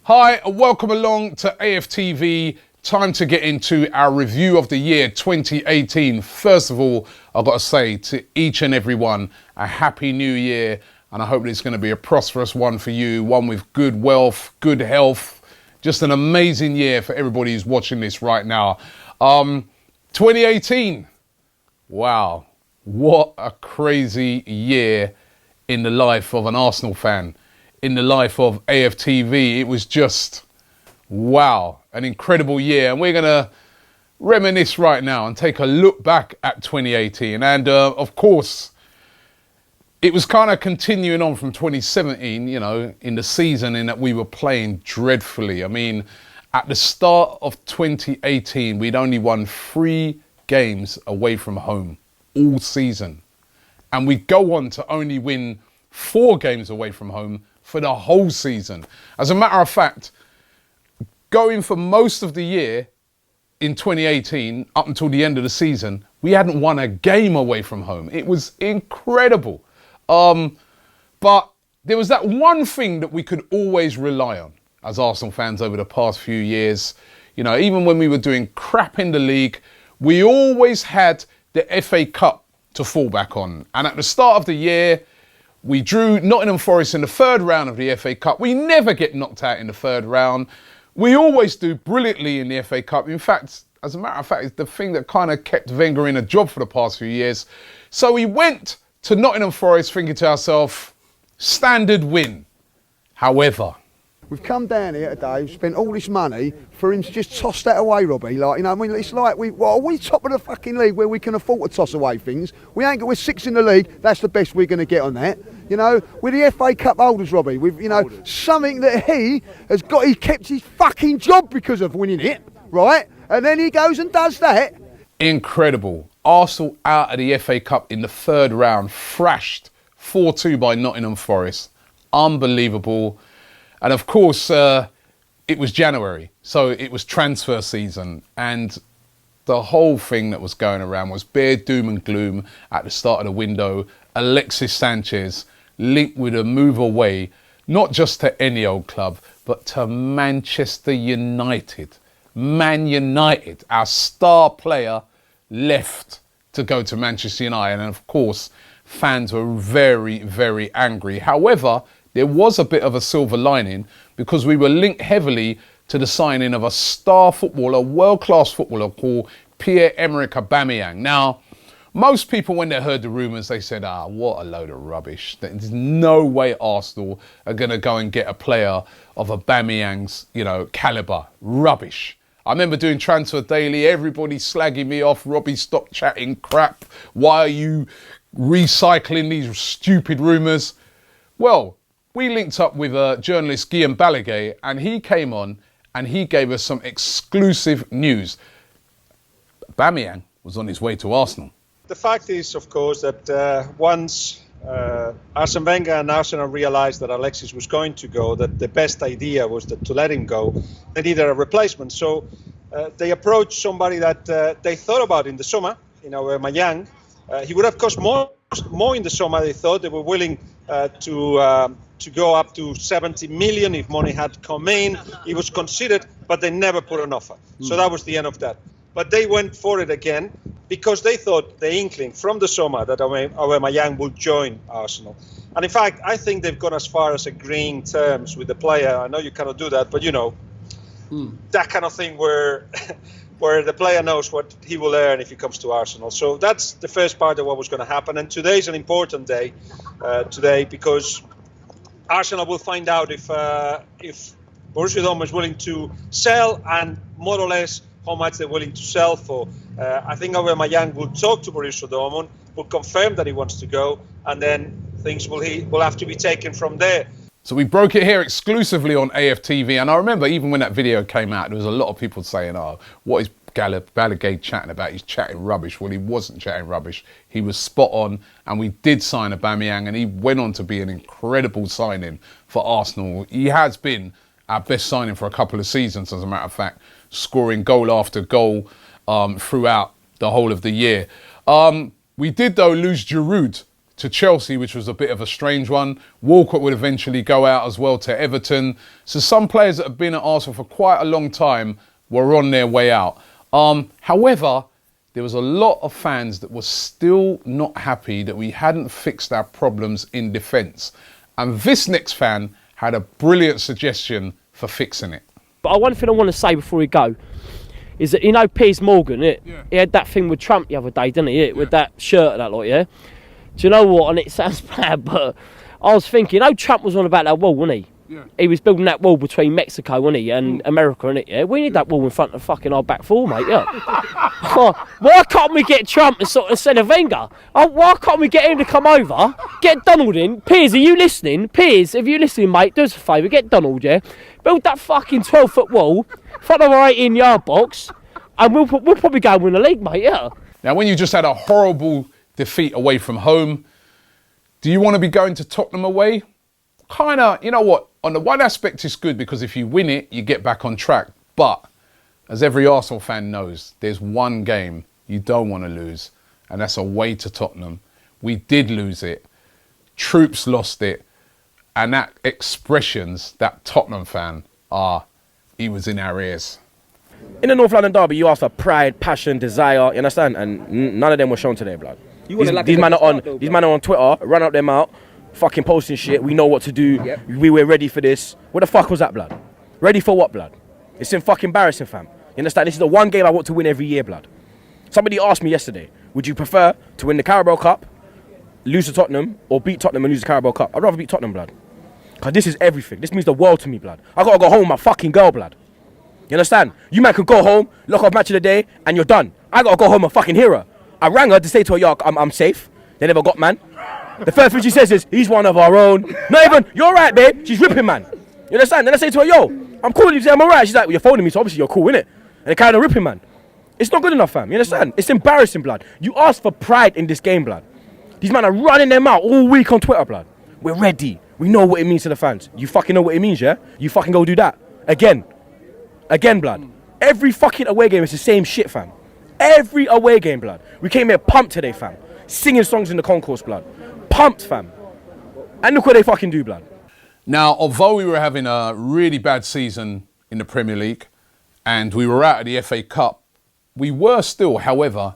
Hi, and welcome along to AFTV. Time to get into our review of the year 2018. First of all, I've got to say to each and every one, a happy new year. And I hope it's going to be a prosperous one for you, one with good wealth, good health. Just an amazing year for everybody who's watching this right now. 2018. Wow. What a crazy year in the life of an Arsenal fan. In the life of AFTV, it was just, wow, an incredible year. And we're going to reminisce right now and take a look back at 2018. And of course, it was kind of continuing on from 2017, you know, in the season in that we were playing dreadfully. I mean, at the start of 2018, we'd only won 3 games away from home all season. And we'd go on to only win 4 games away from home for the whole season. As a matter of fact, going for most of the year in 2018, up until the end of the season, we hadn't won a game away from home. It was incredible. But there was that one thing that we could always rely on as Arsenal fans over the past few years. You know, even when we were doing crap in the league, we always had the FA Cup to fall back on. And at the start of the year, we drew Nottingham Forest in the 3rd round of the FA Cup. We never get knocked out in the 3rd round. We always do brilliantly in the FA Cup. In fact, as a matter of fact, it's the thing that kind of kept Wenger in a job for the past few years. So we went to Nottingham Forest thinking to ourselves, standard win. However, we've come down here today, we've spent all this money for him to just toss that away, Robbie. Like, you know, I mean, it's like we top of the fucking league where we can afford to toss away things. We're 6th in the league. That's the best we're going to get on that. You know, we're the FA Cup holders, Robbie. We've, you know, something that he has got. He kept his fucking job because of winning it, right? And then he goes and does that. Incredible. Arsenal out of the FA Cup in the 3rd round, thrashed 4-2 by Nottingham Forest. Unbelievable. And of course, it was January, so it was transfer season. And the whole thing that was going around was bare doom and gloom at the start of the window. Alexis Sanchez linked with a move away, not just to any old club, but to Manchester United. Man United, our star player, left to go to Manchester United. And of course, fans were very, very angry. However, there was a bit of a silver lining because we were linked heavily to the signing of a star footballer, world-class footballer called Pierre-Emerick. Now, most people, when they heard the rumours, they said, what a load of rubbish. There's no way Arsenal are going to go and get a player of Aubameyang's, you know, calibre. Rubbish. I remember doing Transfer Daily, everybody slagging me off. Robbie, stop chatting crap. Why are you recycling these stupid rumours? Well, we linked up with journalist Guillaume Balaguer, and he came on and he gave us some exclusive news. Aubameyang was on his way to Arsenal. The fact is, of course, that once Arsene Wenger and Arsenal realised that Alexis was going to go, that the best idea was to let him go. They needed a replacement. So they approached somebody that they thought about in the summer, you know, Aubameyang. He would have cost more in the summer. They thought they were willing to go up to 70 million if money had come in. He was considered, but they never put an offer. So that was the end of that. But they went for it again because they thought the inkling from the summer that Aubameyang would join Arsenal. And in fact, I think they've gone as far as agreeing terms with the player. I know you cannot do that, but you know, that kind of thing where the player knows what he will earn if he comes to Arsenal. So that's the first part of what was going to happen. And today's an important day today because Arsenal will find out if Borussia Dortmund is willing to sell and more or less how much they're willing to sell for. I think Aubameyang will talk to Borussia Dortmund, will confirm that he wants to go, and then things will have to be taken from there. So we broke it here exclusively on AFTV. And I remember even when that video came out, there was a lot of people saying, what is Balaguer chatting about? He's chatting rubbish. Well, he wasn't chatting rubbish. He was spot on. And we did sign Aubameyang, and he went on to be an incredible signing for Arsenal. He has been our best signing for a couple of seasons, as a matter of fact, scoring goal after goal throughout the whole of the year. We did, though, lose Giroud to Chelsea, which was a bit of a strange one. Walcott would eventually go out as well to Everton. So some players that have been at Arsenal for quite a long time were on their way out. However, there was a lot of fans that were still not happy that we hadn't fixed our problems in defence. And this next fan had a brilliant suggestion for fixing it. But one thing I want to say before we go is that, you know, Piers Morgan, he had that thing with Trump the other day, didn't he? With that shirt and that lot, yeah? Do you know what? And it sounds bad, but I was thinking, Trump was on about that wall, wasn't he? Yeah. He was building that wall between Mexico, wasn't he, and America, innit? Yeah, we need that wall in front of fucking our back four, mate. Yeah. Why can't we get Trump instead of Wenger? Why can't we get him to come over? Get Donald in. Piers, are you listening? Piers, if you're listening, mate, do us a favour. Get Donald, yeah. Build that fucking 12-foot wall in front of our 18-yard box, and we'll probably go and win the league, mate. Yeah. Now, when you just had a horrible defeat away from home, do you want to be going to Tottenham away? Kind of, you know what, on the one aspect it's good because if you win it, you get back on track. But as every Arsenal fan knows, there's one game you don't want to lose, and that's away to Tottenham. We did lose it. Troops lost it. And that expressions, that Tottenham fan, he was in our ears. In the North London derby, you asked for pride, passion, desire, you understand? And none of them were shown today, blood. These men are on Twitter, run up their mouth, fucking posting shit. We know what to do. Yep. We were ready for this. What the fuck was that, blood? Ready for what, blood? It's fucking embarrassing, fam. You understand? This is the one game I want to win every year, blood. Somebody asked me yesterday, would you prefer to win the Carabao Cup, lose to Tottenham, or beat Tottenham and lose the Carabao Cup? I'd rather beat Tottenham, blood. Because this is everything. This means the world to me, blood. I gotta go home with my fucking girl, blood. You understand? You man can go home, lock off match of the day, and you're done. I gotta go home and fucking hear her. I rang her to say to her, yo, I'm safe. They never got, man. The first thing she says is, he's one of our own. Not even, you're right, babe. She's ripping, man. You understand? Then I say to her, yo, I'm calling you to say I'm alright. She's like, well, you're phoning me, so obviously you're cool, innit? And they kind of ripping, man. It's not good enough, fam. You understand? It's embarrassing, blood. You asked for pride in this game, blood. These men are running them out all week on Twitter, blood. We're ready. We know what it means to the fans. You fucking know what it means, yeah? You fucking go do that. Again, blood. Every fucking away game is the same shit, fam. Every away game, blood. We came here pumped today, fam. Singing songs in the concourse, blood. Pumped, fam. And look what they fucking do, blood. Now, although we were having a really bad season in the Premier League and we were out of the FA Cup, we were still, however,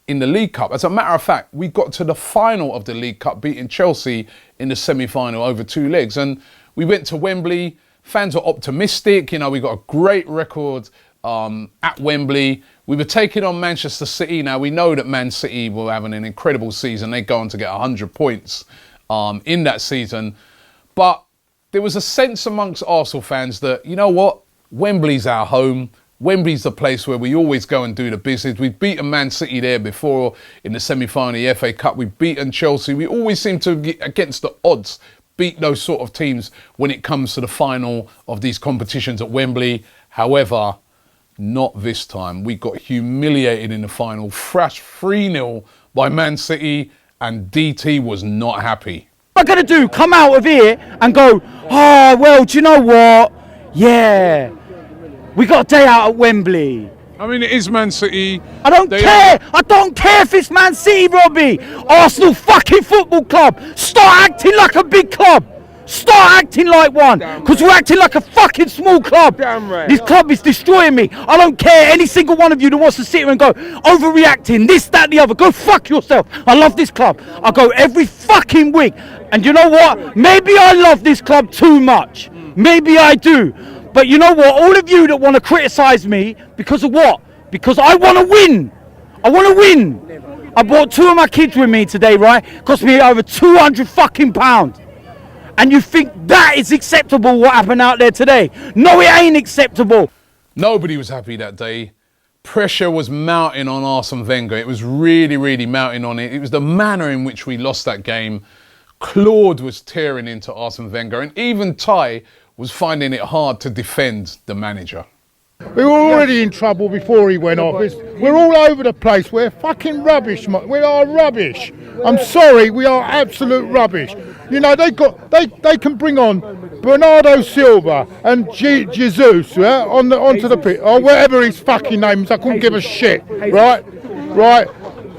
in the League Cup. As a matter of fact, we got to the final of the League Cup, beating Chelsea in the semi-final over 2 legs. And we went to Wembley. Fans were optimistic. You know, we got a great record at Wembley. We were taking on Manchester City. Now, we know that Man City were having an incredible season. They go on to get 100 points in that season. But there was a sense amongst Arsenal fans that, you know what, Wembley's our home. Wembley's the place where we always go and do the business. We've beaten Man City there before in the semi-final of the FA Cup. We've beaten Chelsea. We always seem to, against the odds, beat those sort of teams when it comes to the final of these competitions at Wembley. However, not this time. We got humiliated in the final, thrashed 3-0 by Man City, and DT was not happy. What am I going to do? Come out of here and go, oh, well, do you know what? Yeah, we got a day out at Wembley. I mean, it is Man City. I don't care. I don't care if it's Man City, Robbie. Arsenal fucking football club. Start acting like a big club. Start acting like one. Because we're acting like a fucking small club. Damn right. This club is destroying me. I don't care. Any single one of you that wants to sit here and go, overreacting, this, that, the other. Go fuck yourself. I love this club. I go every fucking week. And you know what? Maybe I love this club too much. Maybe I do. But you know what? All of you that want to criticise me, because of what? Because I want to win. I want to win. I brought 2 of my kids with me today, right? Cost me over 200 fucking pounds. And you think that is acceptable, what happened out there today? No, it ain't acceptable. Nobody was happy that day. Pressure was mounting on Arsene Wenger. It was really, really mounting on it. It was the manner in which we lost that game. Claude was tearing into Arsene Wenger, and even Ty was finding it hard to defend the manager. We were already in trouble before he went off. We're all over the place. We're fucking rubbish. We are rubbish. I'm sorry, we are absolute rubbish. You know, they can bring on Bernardo Silva and Jesus, yeah, onto the pitch, or whatever his fucking name is. I couldn't give a shit, right?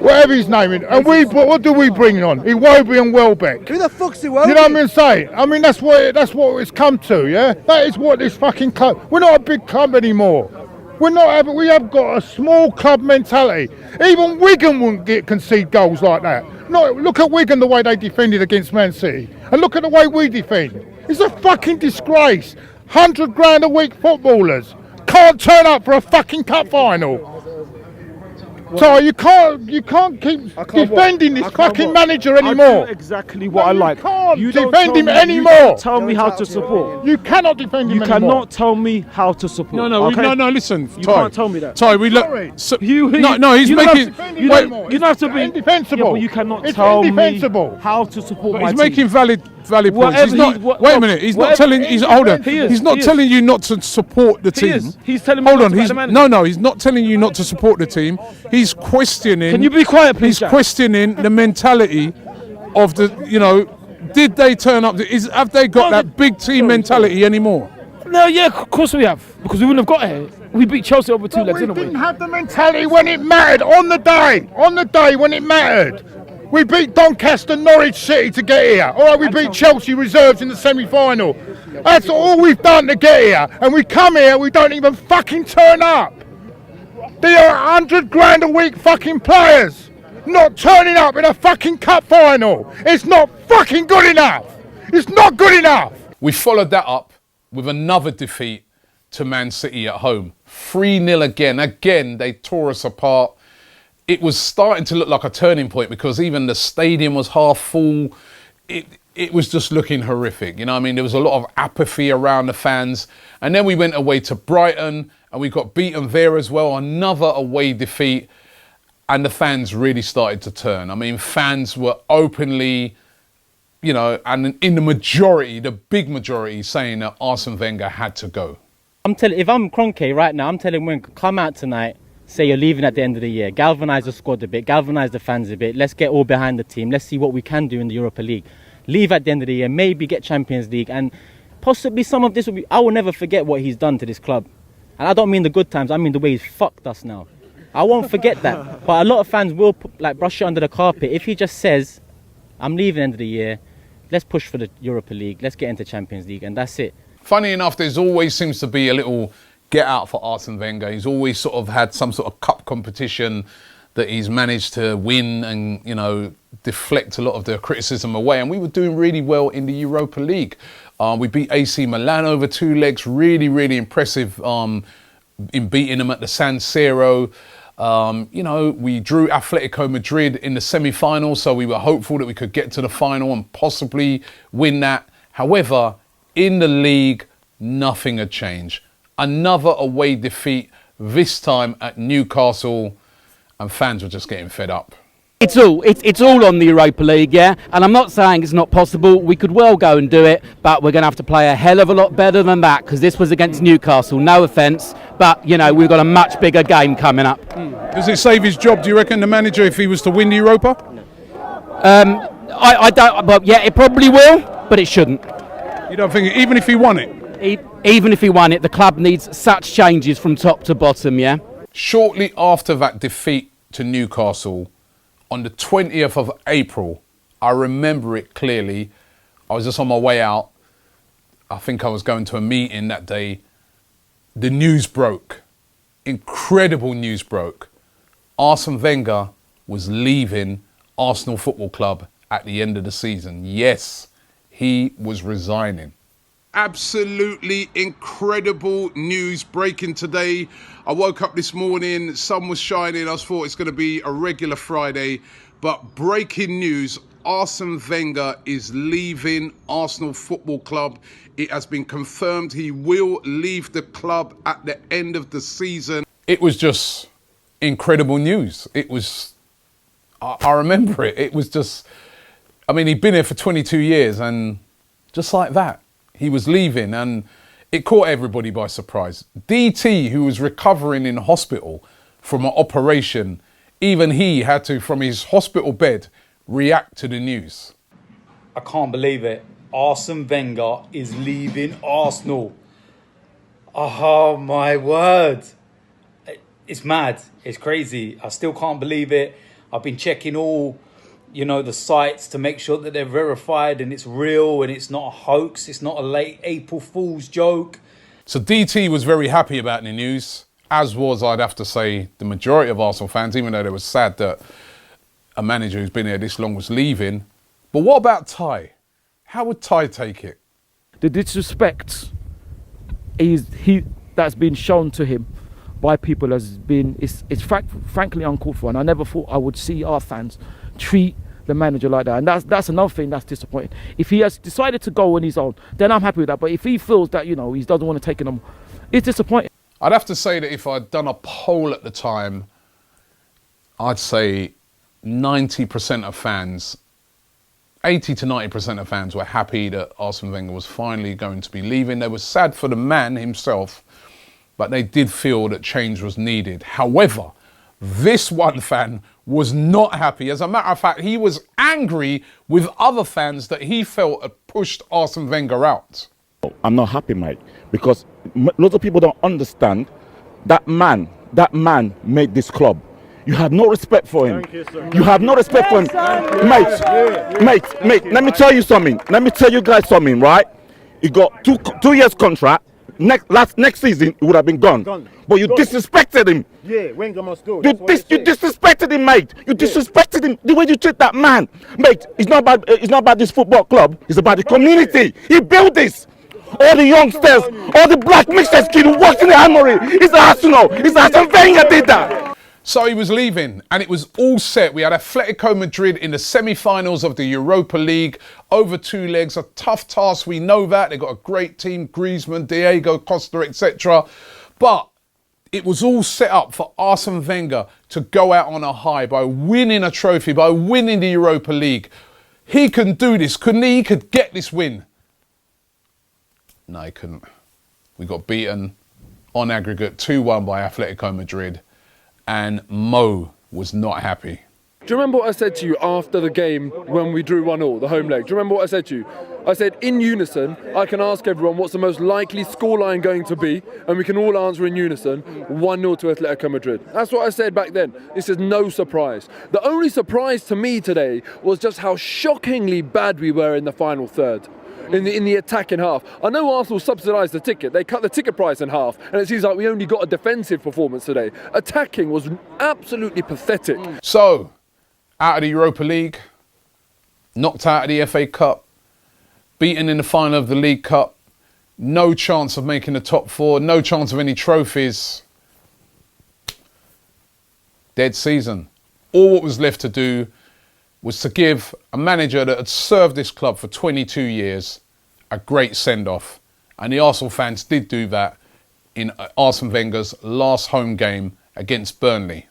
whatever his name is. And what do we bring on? Iwobi and Welbeck. Who the fuck's Iwobi? You know what I mean? I mean, that's what it's come to, yeah? That is what this fucking club... We're not a big club anymore. We have got a small club mentality. Even Wigan wouldn't concede goals like that. No, look at Wigan, the way they defended against Man City. And look at the way we defend. It's a fucking disgrace. 100 grand a week footballers can't turn up for a fucking cup final. So you can't keep defending this fucking manager anymore. I do exactly what I like. You can't defend him anymore. You don't tell me how to support. You cannot defend him anymore. You cannot tell me how to support. No, listen. You can't tell me that. Ty, we look. He's making. You don't have to be indefensible. Yeah, but you cannot tell me how to support my team. He's making valid points. Wait a minute. He's not telling. Hold on. He's not telling you not to support the team. He's telling me. Hold on. No. He's not telling you not to support the team. He's questioning. Can you be quiet, please? He's questioning the mentality of the. Did they turn up? Have they got that big team mentality anymore? No, yeah, of course we have. Because we wouldn't have got here. We beat Chelsea over 2 legs, didn't we? We didn't have the mentality when it mattered, on the day when it mattered. We beat Doncaster, Norwich City to get here. All right, we beat Chelsea reserves in the semi-final. That's all we've done to get here. And we come here, we don't even fucking turn up. They are 100 grand a week fucking players. Not turning up in a fucking cup final. It's not fucking good enough. It's not good enough. We followed that up with another defeat to Man City at home. 3-0 again. Again, they tore us apart. It was starting to look like a turning point because even the stadium was half full. It was just looking horrific. You know what I mean? There was a lot of apathy around the fans. And then we went away to Brighton and we got beaten there as well. Another away defeat. And the fans really started to turn. I mean, fans were openly, and in the majority, the big majority, saying that Arsene Wenger had to go. If I'm Kroenke right now, I'm telling Wenger, come out tonight, say you're leaving at the end of the year, galvanise the squad a bit, galvanise the fans a bit, let's get all behind the team, let's see what we can do in the Europa League. Leave at the end of the year, maybe get Champions League, and possibly some of this will be... I will never forget what he's done to this club. And I don't mean the good times, I mean the way he's fucked us now. I won't forget that, but a lot of fans will brush it under the carpet. If he just says, I'm leaving at the end of the year, let's push for the Europa League, let's get into Champions League, and that's it. Funny enough, there's always seems to be a little get out for Arsene Wenger. He's always sort of had some sort of cup competition that he's managed to win and, deflect a lot of the criticism away. And we were doing really well in the Europa League. We beat AC Milan over 2 legs, really, really impressive in beating them at the San Siro. We drew Atletico Madrid in the semi-final, so we were hopeful that we could get to the final and possibly win that. However, in the league, nothing had changed. Another away defeat, this time at Newcastle, and fans were just getting fed up. It's all on the Europa League, yeah? And I'm not saying it's not possible. We could well go and do it, but we're going to have to play a hell of a lot better than that because this was against Newcastle. No offence, but, we've got a much bigger game coming up. Does it save his job, do you reckon, the manager, if he was to win the Europa? I don't... Well, yeah, it probably will, but it shouldn't. You don't think, even if he won it? Even if he won it, the club needs such changes from top to bottom, yeah? Shortly after that defeat to Newcastle, on the 20th of April, I remember it clearly. I was just on my way out. I think I was going to a meeting that day. The news broke. Incredible news broke. Arsene Wenger was leaving Arsenal Football Club at the end of the season. Yes, he was resigning. Absolutely incredible news breaking today. I woke up this morning, sun was shining. I thought it's going to be a regular Friday, but breaking news, Arsene Wenger is leaving Arsenal Football Club. It has been confirmed he will leave the club at the end of the season. It was just incredible news. It was, I remember it. It was just, he'd been here for 22 years and just like that. He was leaving and it caught everybody by surprise. DT, who was recovering in hospital from an operation, even he had to, from his hospital bed, react to the news. I can't believe it. Arsene Wenger is leaving Arsenal. Oh my word. It's mad. It's crazy. I still can't believe it. I've been checking all, you know, the sites to make sure that they're verified and it's real and it's not a hoax. It's not a late April Fool's joke. So DT was very happy about the news, as was, I'd have to say, the majority of Arsenal fans, even though they were sad that a manager who's been here this long was leaving. But what about Ty? How would Ty take it? The disrespect that's been shown to him by people has been, it's frankly uncalled for, and I never thought I would see our fans treat the manager like that, and that's another thing that's disappointing. If he has decided to go on his own, then I'm happy with that, but if he feels that, you know, he doesn't want to take it on, it's disappointing. I'd have to say that if I'd done a poll at the time, I'd say 90% of fans, 80 to 90% of fans were happy that Arsene Wenger was finally going to be leaving. They were sad for the man himself, but they did feel that change was needed. However, this one fan was not happy. As a matter of fact, he was angry with other fans that he felt had pushed Arsene Wenger out. I'm not happy, mate, because lots of people don't understand that man made this club. You have no respect for him. You have no respect for him. Mate, let me tell you something. Let me tell you guys something, right? He got two years contract. Next season, he would have been gone. But you disrespected him. Yeah, Wenger must go. You disrespected him, mate. You disrespected him. The way you treat that man, mate. It's not about this football club. It's about the community. He built this. All the youngsters, all the black mixers kid who works in the armory. It's Arsenal. It's Arsene Wenger did that. So he was leaving, and it was all set. We had Atletico Madrid in the semi-finals of the Europa League, over 2 legs, a tough task, we know that. They got a great team, Griezmann, Diego Costa, etc. But it was all set up for Arsene Wenger to go out on a high by winning a trophy, by winning the Europa League. He can do this, couldn't he? He could get this win. No, he couldn't. We got beaten on aggregate 2-1 by Atletico Madrid. And Mo was not happy. Do you remember what I said to you after the game when we drew 1-1, the home leg? Do you remember what I said to you? I said, in unison, I can ask everyone what's the most likely scoreline going to be, and we can all answer in unison, 1-0 to Atletico Madrid. That's what I said back then. This is no surprise. The only surprise to me today was just how shockingly bad we were in the final third. In the attacking half. I know Arsenal subsidised the ticket. They cut the ticket price in half, and it seems like we only got a defensive performance today. Attacking was absolutely pathetic. So, out of the Europa League, knocked out of the FA Cup, beaten in the final of the League Cup, no chance of making the top 4, no chance of any trophies. Dead season. All what was left to do was to give a manager that had served this club for 22 years a great send-off. And the Arsenal fans did do that in Arsene Wenger's last home game against Burnley.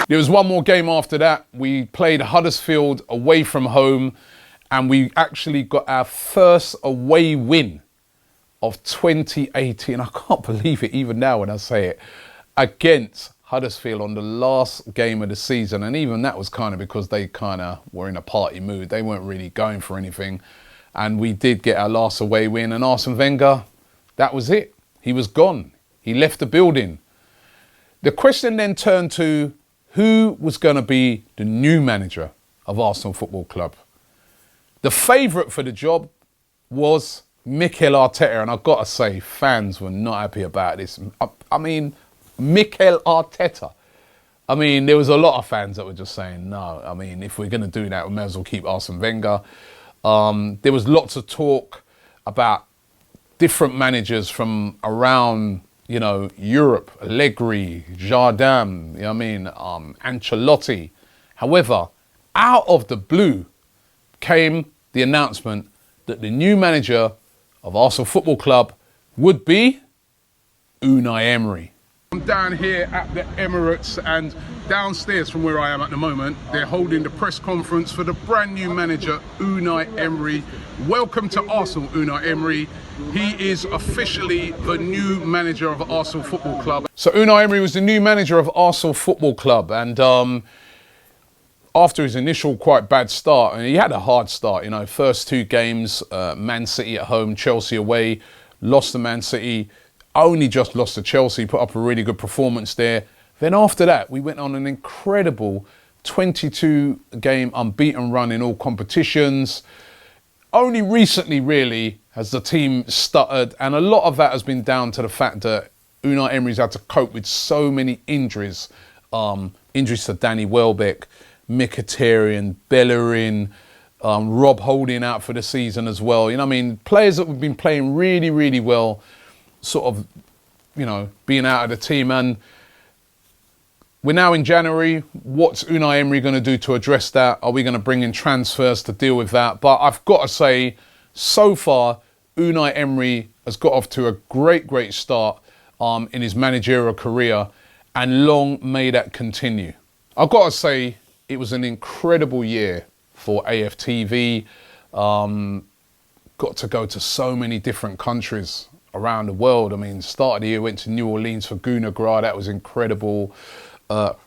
There was one more game after that. We played Huddersfield away from home, and we actually got our first away win of 2018. I can't believe it even now when I say it, against Huddersfield on the last game of the season. And even that was kind of because they kind of were in a party mood. They weren't really going for anything. And we did get our last away win. And Arsene Wenger, that was it. He was gone. He left the building. The question then turned to who was going to be the new manager of Arsenal Football Club. The favourite for the job was Mikel Arteta, and I've got to say, fans were not happy about this. I mean, Mikel Arteta. I mean, there was a lot of fans that were just saying, no, I mean, if we're going to do that, we may as well keep Arsene Wenger. There was lots of talk about different managers from around, you know, Europe, Allegri, Jardin, you know what I mean, Ancelotti. However, out of the blue came the announcement that the new manager of Arsenal Football Club would be Unai Emery. I'm down here at the Emirates, and downstairs from where I am at the moment, they're holding the press conference for the brand new manager, Unai Emery. Welcome to Arsenal, Unai Emery. He is officially the new manager of Arsenal Football Club. So Unai Emery was the new manager of Arsenal Football Club, and after his initial quite bad start, and he had a hard start, you know, first 2 games, Man City at home, Chelsea away, lost to Man City, only just lost to Chelsea, put up a really good performance there. Then after that, we went on an incredible 22-game unbeaten run in all competitions. Only recently, really, has the team stuttered, and a lot of that has been down to the fact that Unai Emery's had to cope with so many injuries. Injuries to Danny Welbeck, Mkhitaryan, Bellerin, Rob Holding out for the season as well. You know what I mean? Players that have been playing really, really well, sort of, you know, being out of the team. And we're now in January. What's Unai Emery going to do to address that? Are we going to bring in transfers to deal with that? But I've got to say, so far, Unai Emery has got off to a great, great start in his managerial career, and long may that continue. I've got to say, it was an incredible year for AFTV. Got to go to so many different countries around the world. I mean, start of the year, went to New Orleans for Guna Gra. That was incredible.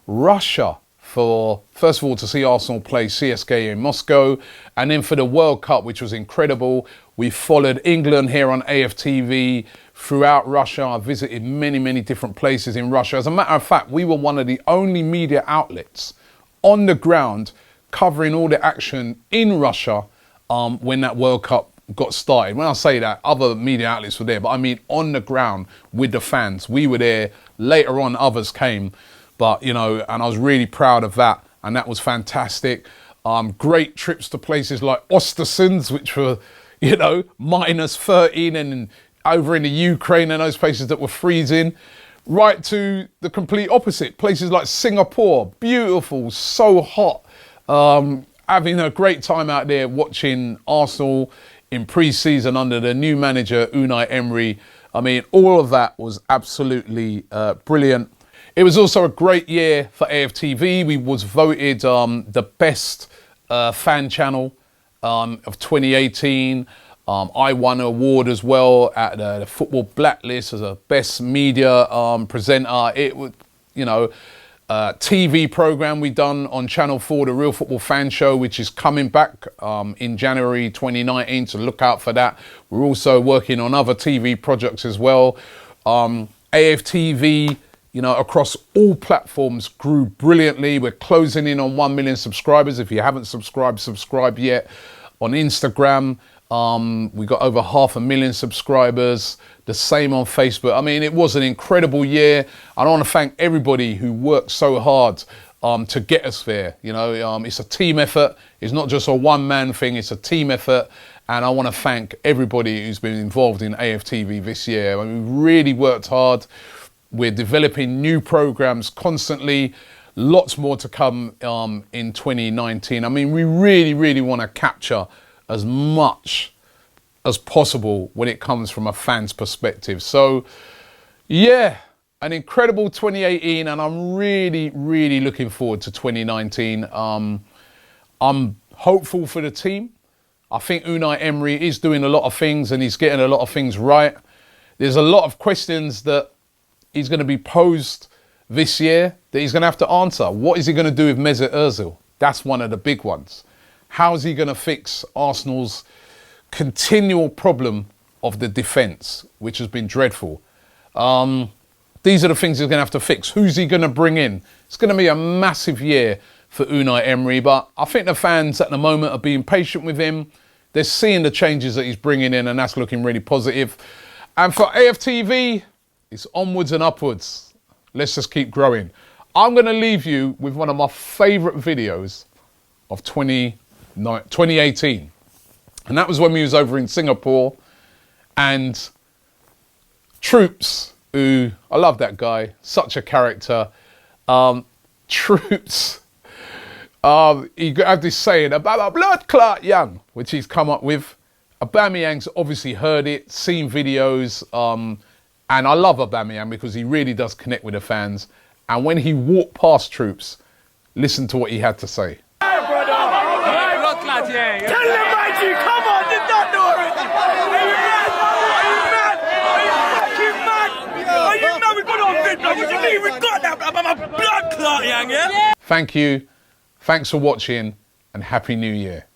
Russia for, first of all, to see Arsenal play CSKA in Moscow, and then for the World Cup, which was incredible. We followed England here on AFTV throughout Russia. I visited many, many different places in Russia. As a matter of fact, we were one of the only media outlets on the ground covering all the action in Russia when that World Cup got started. When I say that, other media outlets were there, but I mean on the ground with the fans. We were there. Later on, others came, but you know, and I was really proud of that, and that was fantastic. Great trips to places like Ostersund, which were, you know, -13, and over in the Ukraine and those places that were freezing, right to the complete opposite, places like Singapore, beautiful, so hot. Having a great time out there watching Arsenal in pre-season under the new manager, Unai Emery. I mean, all of that was absolutely brilliant. It was also a great year for AFTV. We was voted the best fan channel of 2018. I won an award as well at the Football Blacklist as a best media presenter. It was, you know, TV program we done on Channel 4, the Real Football Fan Show, which is coming back in January 2019, so look out for that. We're also working on other TV projects as well. AFTV, you know, across all platforms grew brilliantly. We're closing in on 1 million subscribers. If you haven't subscribed, subscribe yet. On Instagram, we got over 500,000 subscribers. The same on Facebook. I mean, it was an incredible year. I want to thank everybody who worked so hard to get us there. You know, it's a team effort. It's not just a one-man thing. It's a team effort. And I want to thank everybody who's been involved in AFTV this year. I mean, we really worked hard. We're developing new programs constantly. Lots more to come in 2019. I mean, we really, really want to capture as much as possible when it comes from a fan's perspective. So, yeah, an incredible 2018, and I'm really, really looking forward to 2019. I'm hopeful for the team. I think Unai Emery is doing a lot of things, and he's getting a lot of things right. There's a lot of questions that he's going to be posed this year that he's going to have to answer. What is he going to do with Mesut Ozil? That's one of the big ones. How is he going to fix Arsenal's continual problem of the defence, which has been dreadful? These are the things he's going to have to fix. Who's he going to bring in? It's going to be a massive year for Unai Emery, but I think the fans at the moment are being patient with him. They're seeing the changes that he's bringing in, and that's looking really positive. And for AFTV, it's onwards and upwards. Let's just keep growing. I'm going to leave you with one of my favourite videos of 2018. And that was when we was over in Singapore, and Troops, who, I love that guy, such a character. Troops, he had this saying about a blood clot young, which he's come up with. Aubameyang's obviously heard it, seen videos, and I love Aubameyang because he really does connect with the fans. And when he walked past Troops, listen to what he had to say. Tell them, Mikey, come on, you don't know already. Are you mad? Are you mad? Are you mad? We got on video. What do you mean we got that? I'm a blood clot, young, yeah? Thank you. Thanks for watching, and Happy New Year.